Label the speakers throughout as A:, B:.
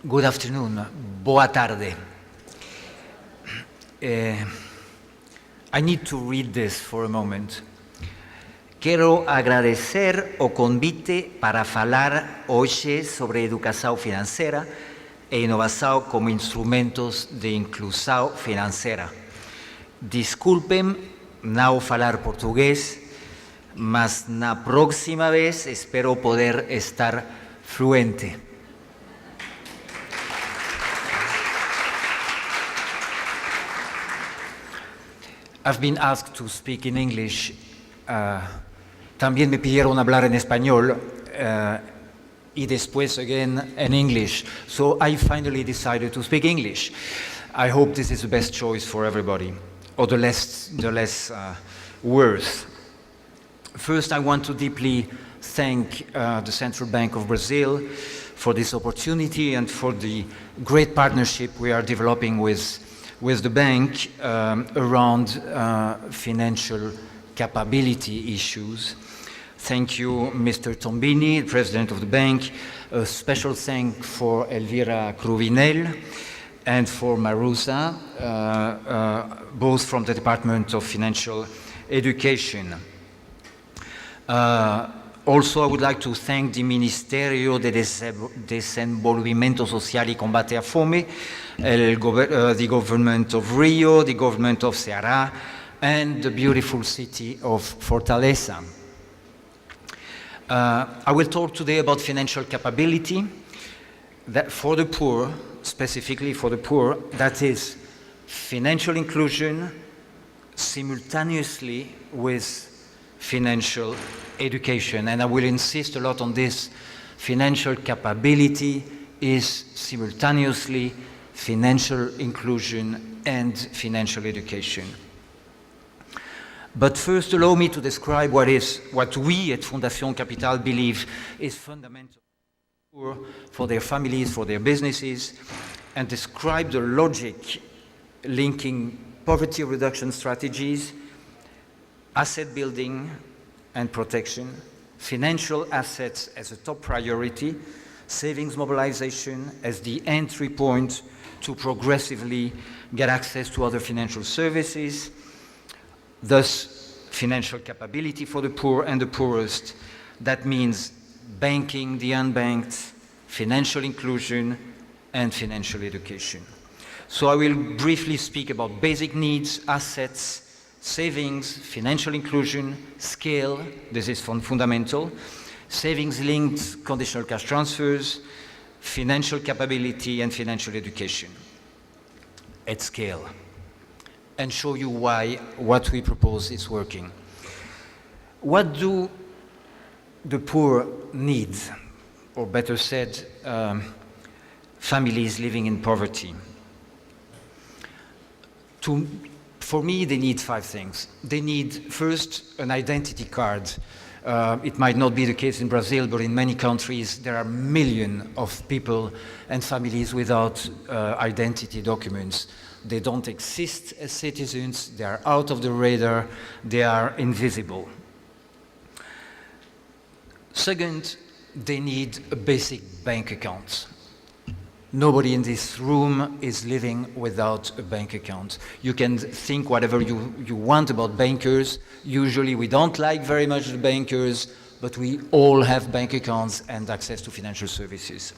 A: Good afternoon. Boa tarde. I need to read this for a moment. Quero agradecer o convite para falar hoje sobre educação financeira e inovação como instrumentos de inclusão financeira. Desculpem não falar português, mas na próxima vez espero poder estar fluente. I've been asked to speak in English. También me pidieron hablar en español y después again in English. So I finally decided to speak English. I hope this is the best choice for everybody, or the less worse. First, I want to deeply thank the Central Bank of Brazil for this opportunity and for the great partnership we are developing with the bank around financial capability issues. Thank you, Mr. Tombini, President of the bank. A special thanks for Elvira Cruvinel and for Marusa, both from the Department of Financial Education. Also, I would like to thank the Ministerio de Desenvolvimento Social y Combate a Fome, the government of Rio, the government of Ceará, and the beautiful city of Fortaleza. I will talk today about financial capability that for the poor, specifically for the poor, that is financial inclusion simultaneously with financial education. And I will insist a lot on this. Financial capability is simultaneously financial inclusion and financial education. But first, allow me to describe what we at Fundacíon Capital believe is fundamental for their families, for their businesses, and describe the logic linking poverty reduction strategies, asset building and protection, financial assets as a top priority, savings mobilization as the entry point to progressively get access to other financial services, thus financial capability for the poor and the poorest. That means banking the unbanked, financial inclusion, and financial education. So I will briefly speak about basic needs, assets, savings, financial inclusion, scale, this is fundamental, savings-linked conditional cash transfers, financial capability, and financial education at scale, and show you why what we propose is working. What do the poor need, or better said, families living in poverty? For me, they need 5 things. They need, first, an identity card. It might not be the case in Brazil, but in many countries, there are millions of people and families without identity documents. They don't exist as citizens, they are out of the radar, they are invisible. Second, they need a basic bank account. Nobody in this room is living without a bank account. You can think whatever you want about bankers. Usually we don't like very much the bankers, but we all have bank accounts and access to financial services.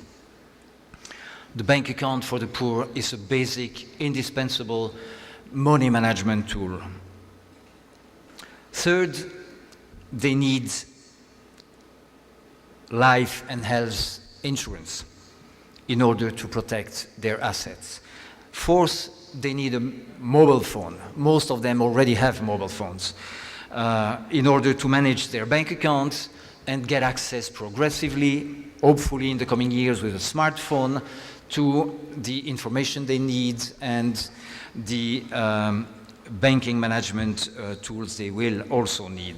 A: The bank account for the poor is a basic, indispensable money management tool. Third, they need life and health insurance in order to protect their assets. Fourth, they need a mobile phone. Most of them already have mobile phones in order to manage their bank accounts and get access progressively, hopefully in the coming years with a smartphone, to the information they need and the banking management tools they will also need.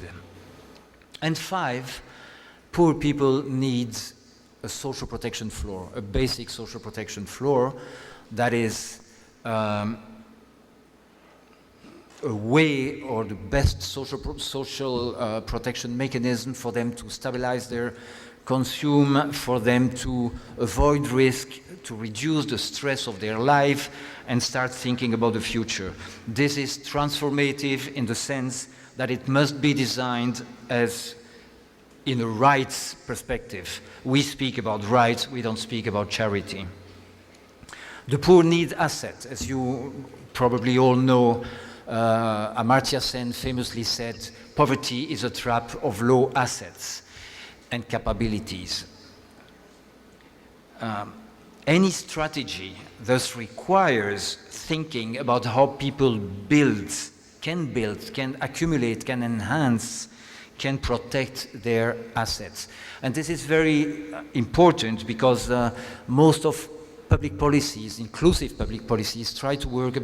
A: And 5, poor people need a social protection floor, a basic social protection floor that is a way or the best social protection mechanism for them to stabilize their consume for them to avoid risk, to reduce the stress of their life, and start thinking about the future. This is transformative in the sense that it must be designed as in a rights perspective. We speak about rights, we don't speak about charity. The poor need assets. As you probably all know, Amartya Sen famously said, poverty is a trap of low assets and capabilities. Any strategy thus requires thinking about how people can accumulate, can enhance, can protect their assets. And this is very important because most of public policies, inclusive public policies, try to work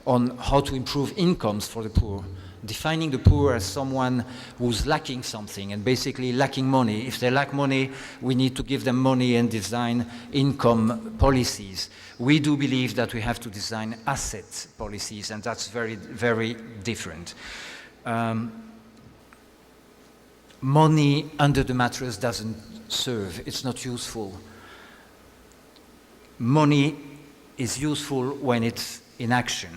A: on how to improve incomes for the poor, defining the poor as someone who's lacking something and basically lacking money. If they lack money, we need to give them money and design income policies. We do believe that we have to design asset policies, and that's very, very different. Money under the mattress doesn't serve, it's not useful. Money is useful when it's in action.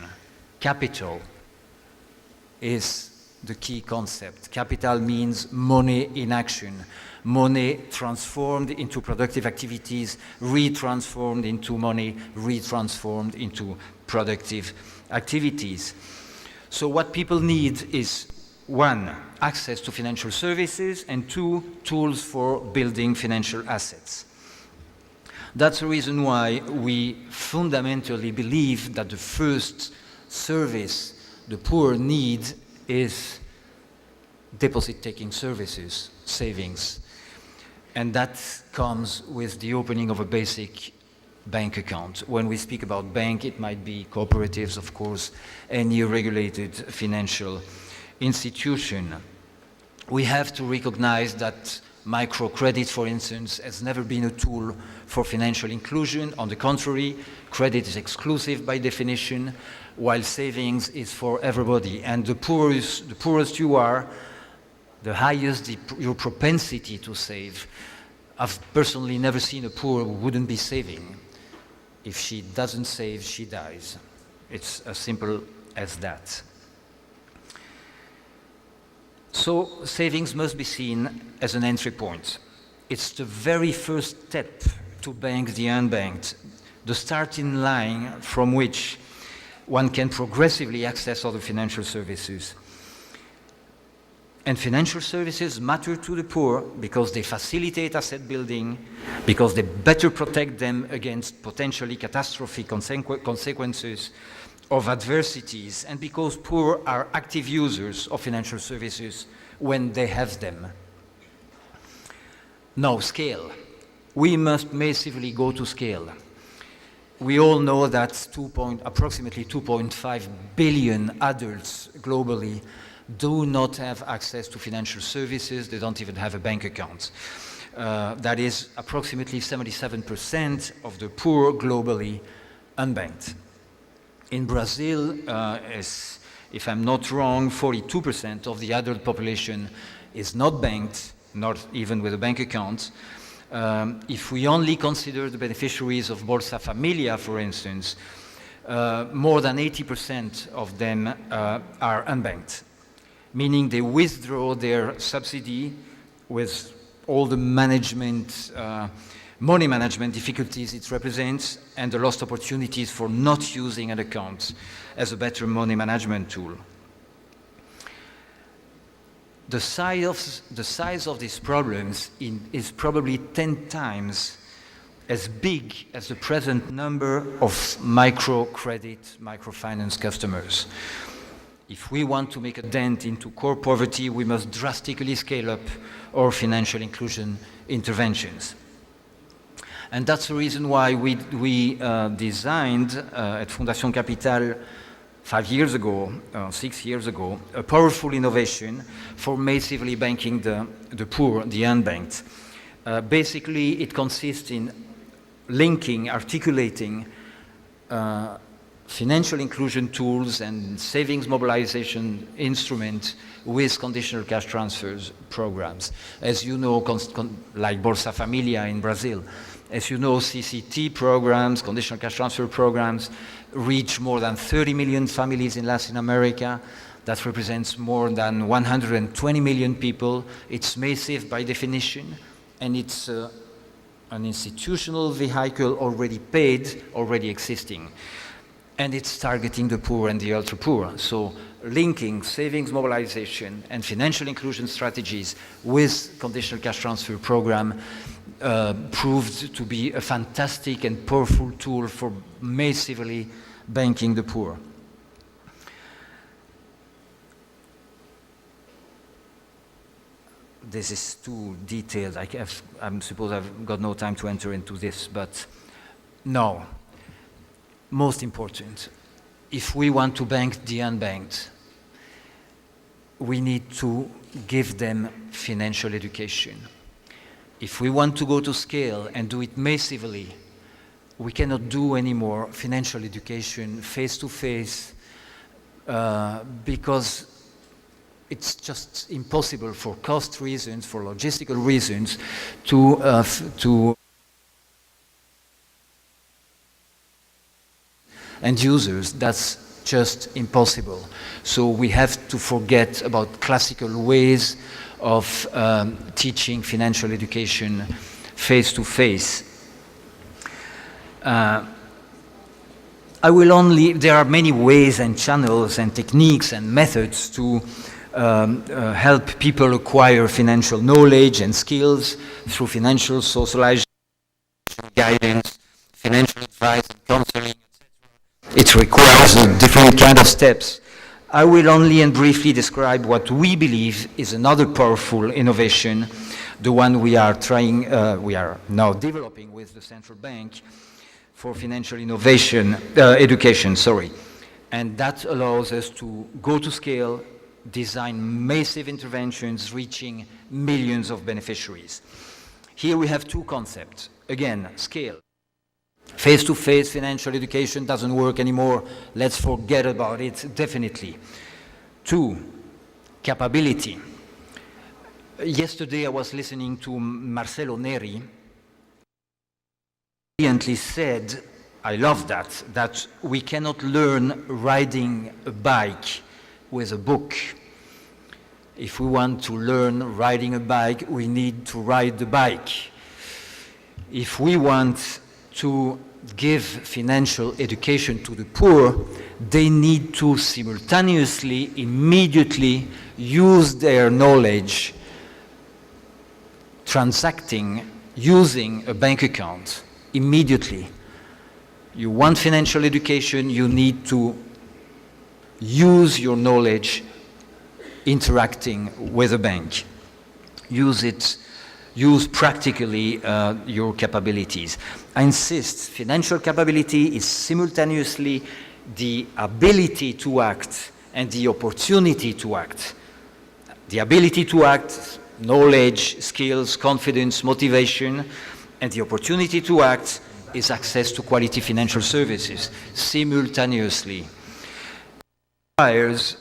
A: Capital is the key concept. Capital means money in action. Money transformed into productive activities, retransformed into money, retransformed into productive activities. So what people need is, one, access to financial services, and two, tools for building financial assets. That's the reason why we fundamentally believe that the first service the poor need is deposit-taking services, savings. And that comes with the opening of a basic bank account. When we speak about bank, it might be cooperatives, of course, any regulated financial institution. We have to recognize that microcredit, for instance, has never been a tool for financial inclusion. On the contrary, credit is exclusive by definition, while savings is for everybody. And the poorest you are, the highest your propensity to save. I've personally never seen a poor who wouldn't be saving. If she doesn't save, she dies. It's as simple as that. So savings must be seen as an entry point. It's the very first step to bank the unbanked, the starting line from which one can progressively access other financial services. And financial services matter to the poor because they facilitate asset building, because they better protect them against potentially catastrophic consequences of adversities, and because poor are active users of financial services when they have them. Now, scale. We must massively go to scale. We all know that approximately 2.5 billion adults globally do not have access to financial services. They don't even have a bank account. That is approximately 77% of the poor globally unbanked. In Brazil, if I'm not wrong, 42% of the adult population is not banked, not even with a bank account. If we only consider the beneficiaries of Bolsa Familia, for instance, more than 80% of them are unbanked, meaning they withdraw their subsidy with all the money management difficulties it represents, and the lost opportunities for not using an account as a better money management tool. The size of these problems is probably 10 times as big as the present number of microcredit, microfinance customers. If we want to make a dent into core poverty, we must drastically scale up our financial inclusion interventions. And that's the reason why we designed at Fundacíon Capital 6 years ago, a powerful innovation for massively banking the poor, the unbanked. Basically, it consists in articulating financial inclusion tools and savings mobilization instruments with conditional cash transfers programs. As you know, like Bolsa Familia in Brazil, as you know, CCT programs, conditional cash transfer programs, reach more than 30 million families in Latin America. That represents more than 120 million people. It's massive by definition, and it's an institutional vehicle already paid, already existing. And it's targeting the poor and the ultra poor. So linking savings mobilization and financial inclusion strategies with conditional cash transfer program proved to be a fantastic and powerful tool for massively banking the poor. This is too detailed. I suppose I've got no time to enter into this, but no. Most important, if we want to bank the unbanked, we need to give them financial education. If we want to go to scale and do it massively, we cannot do anymore financial education face-to-face because it's just impossible for cost reasons, for logistical reasons, to end users. That's just impossible. So we have to forget about classical ways of teaching financial education face-to-face. There are many ways and channels and techniques and methods to help people acquire financial knowledge and skills through financial socialization, guidance, financial advice and counseling. It requires different kind of steps. I will only and briefly describe what we believe is another powerful innovation, the one we are now developing with the central bank for financial education. And that allows us to go to scale, design massive interventions reaching millions of beneficiaries. Here we have two concepts. Again, scale. Face-to-face financial education doesn't work anymore. Let's forget about it, definitely. 2, capability. Yesterday I was listening to Marcelo Neri. He brilliantly said, I love that we cannot learn riding a bike with a book. If we want to learn riding a bike, we need to ride the bike. If we want to give financial education to the poor, they need to simultaneously, immediately use their knowledge transacting, using a bank account immediately. You want financial education, you need to use your knowledge interacting with a bank. Use practically your capabilities. I insist, financial capability is simultaneously the ability to act and the opportunity to act. The ability to act, knowledge, skills, confidence, motivation, and the opportunity to act is access to quality financial services simultaneously. It requires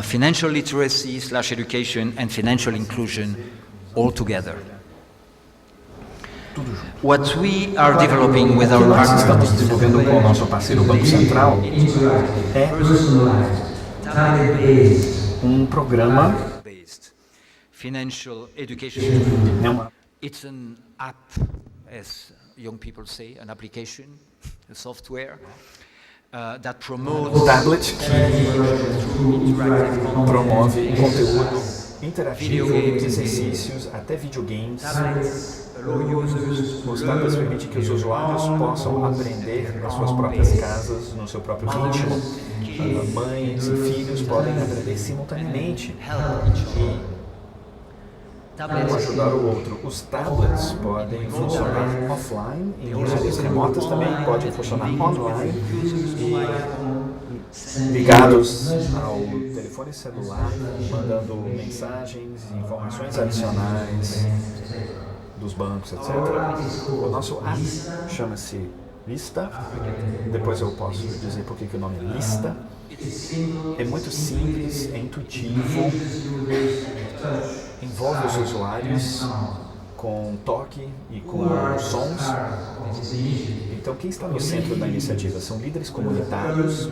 A: financial literacy / education and financial inclusion all together. What we are developing with our partners,
B: estamos desenvolvendo com o nosso parceiro Banco Central é programa
A: financial education. It's an app, as young people say, an application, a software that promotes
B: tablet que promove conteúdo interativo, exercícios, até videogames. Os tablets permitem que os usuários possam aprender nas suas próprias casas, no seu próprio ritmo. Mães e filhos podem aprender simultaneamente e um ajudar o outro. Os tablets podem funcionar offline, em áreas remotas também podem funcionar online e ligados ao telefone celular, mandando mensagens, informações adicionais dos bancos, etc. O nosso app chama-se lista. Depois eu posso dizer por que o nome é lista. É muito simples, é intuitivo, envolve os usuários com toque e com sons. Então, quem está no centro da iniciativa são líderes comunitários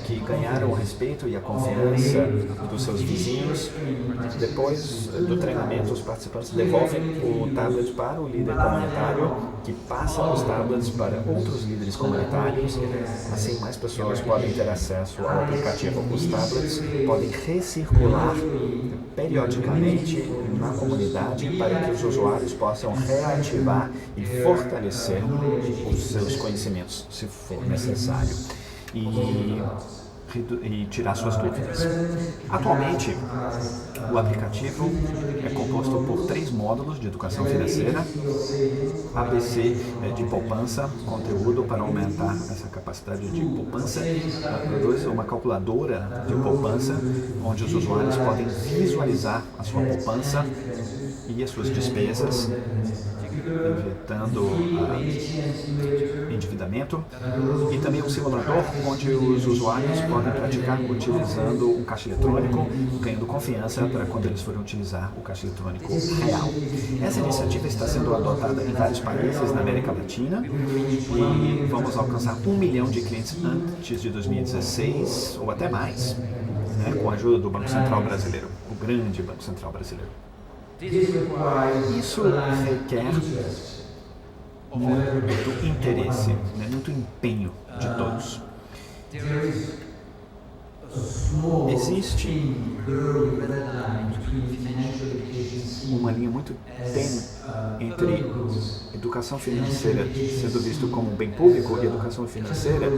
B: que ganharam o respeito e a confiança dos seus vizinhos. Depois do treinamento, os participantes devolvem o tablet para o líder comunitário, que passa os tablets para outros líderes comunitários. Assim, mais pessoas podem ter acesso ao aplicativo. Os tablets podem recircular periodicamente na comunidade para que os usuários possam reativar e fortalecer os seus conhecimentos, se for necessário, e tirar suas dúvidas. Atualmente, o aplicativo é composto por 3 módulos de educação financeira, ABC de poupança, conteúdo para aumentar essa capacidade de poupança, 2, uma calculadora de poupança, onde os usuários podem visualizar a sua poupança e as suas despesas, evitando endividamento, e também um simulador onde os usuários podem praticar utilizando um caixa eletrônico, ganhando confiança para quando eles forem utilizar o caixa eletrônico real. Essa iniciativa está sendo adotada em vários países na América Latina e vamos alcançar 1 milhão de clientes antes de 2016 ou até mais, né, com a ajuda do Banco Central brasileiro, o grande Banco Central brasileiro. Isso requer muito interesse, né, muito empenho de todos. Existe uma linha muito tênue entre educação financeira sendo visto como um bem público e educação financeira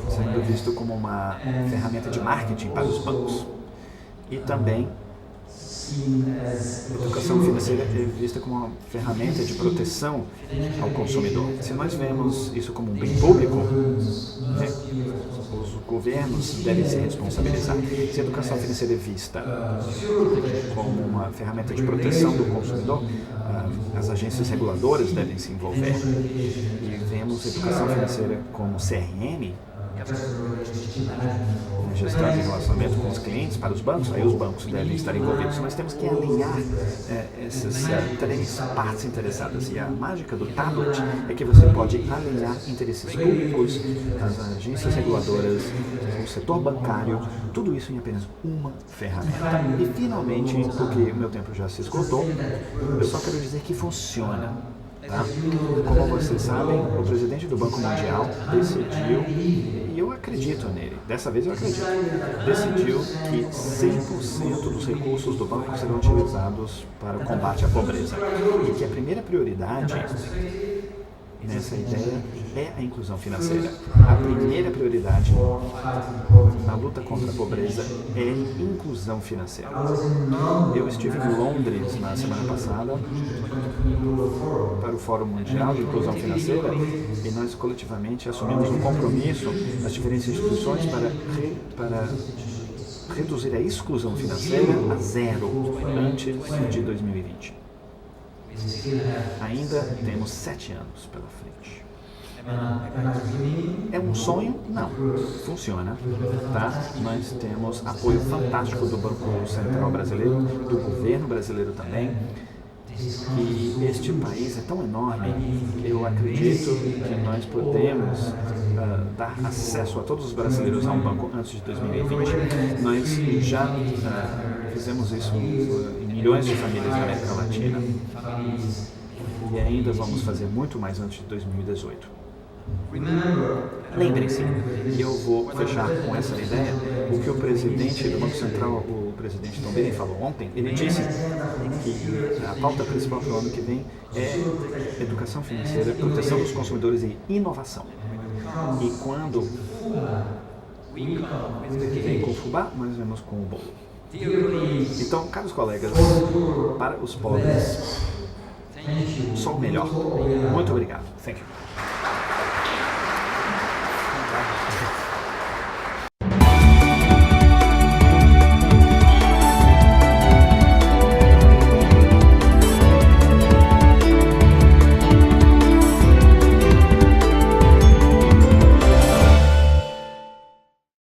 B: sendo visto como uma ferramenta de marketing para os bancos. E também a educação financeira é vista como uma ferramenta de proteção ao consumidor. Se nós vemos isso como um bem público, né, os governos devem se responsabilizar. Se a educação financeira é vista como uma ferramenta de proteção do consumidor, as agências reguladoras devem se envolver. E vemos a educação financeira como CRM, gestão de relacionamento com os clientes para os bancos, aí os bancos devem estar envolvidos. Nós temos que alinhar essas 3 partes interessadas. E a mágica do tablet é que você pode alinhar interesses públicos, as agências reguladoras, o setor bancário, tudo isso em apenas uma ferramenta. E finalmente, porque o meu tempo já se esgotou, eu só quero dizer que funciona. Tá? Como vocês sabem, o presidente do Banco Mundial decidiu, e eu acredito nele, dessa vez eu acredito, decidiu que 100% dos recursos do banco serão utilizados para o combate à pobreza. E que a primeira prioridade nessa ideia é a inclusão financeira. A primeira prioridade na luta contra a pobreza é inclusão financeira. Eu estive em Londres na semana passada para o Fórum Mundial de Inclusão Financeira e nós coletivamente assumimos um compromisso das diferentes instituições para reduzir a exclusão financeira a 0 antes de 2020. Ainda temos 7 anos pela frente. É um sonho? Não. Funciona, tá? Nós temos apoio fantástico do Banco Central brasileiro, do governo brasileiro também. E este país é tão enorme que eu acredito que nós podemos dar acesso a todos os brasileiros a um banco antes de 2020. Nós já fizemos isso em milhões de famílias na América Latina e ainda vamos fazer muito mais antes de 2018. Lembrem-se, e eu vou fechar com essa ideia, o que o presidente do Banco Central, o presidente também falou ontem, ele disse que a pauta principal para o ano que vem é educação financeira, proteção dos consumidores e inovação. E quando vem com o fubá, nós vemos com o bolo. Então, caros colegas, para os pobres, só o melhor. Muito obrigado. Thank you.